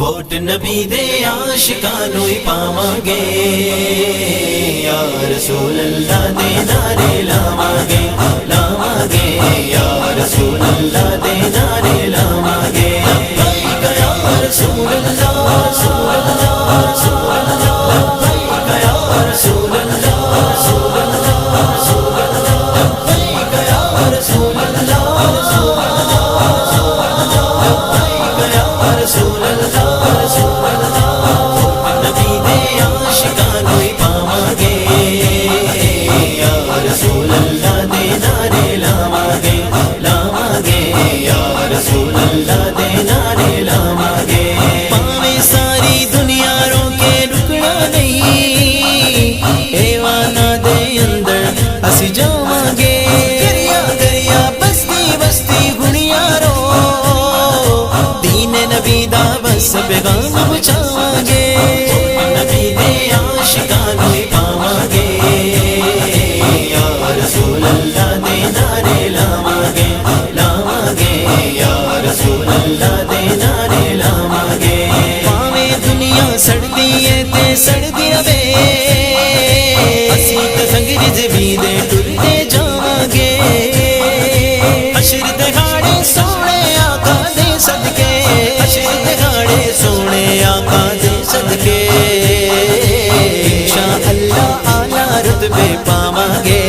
Vote نبی دے عاشقانوں ہی پاواں گے، یا رسول اللہ دے نعرے لاواں گے، لاواں گے، یا رسول اللہ دے نعرے لاواں گے، لبیک یا رسول اللہ، رسول اللہ، رسول اللہ، لبیک یا رسول اللہ، رسول اللہ، رسول اللہ، لبیک یا رسول اللہ، رسول اللہ، رسول اللہ، لبیک یا رسول اللہ، رسول اللہ، نبی دے عاشقانوں ہی پاواں گے، یا رسول اللہ دے نعرے لاواں گے، لاواں گے، یا رسول اللہ دے نعرے لاواں گے، پاویں ساری دنیا روکے رکنا نہیں، ایوانا دے اندر اسی جاواں گے، دریا دریا بستی بستی گھڑیاں رو، دین نبی دا بس پیغام پہنچاواں گے، نبی دے عاشقانوں ہی پاواں گے، یا رسول اللہ دے نعرے لاواں گے، لاواں گے، یا رسول اللہ دے نعرے لاواں گے، پاویں دنیا سڑدی ہے تے سڑدی رہے، اسی تے سنگریز بھی دے ٹرتے جاواں گے، حشر دہاڑے سونے آقا دے صدقے، حشر دہاڑے سونے آقا دے صدقے، انشاءاللہ اعلیٰ رتبے پاواں گے۔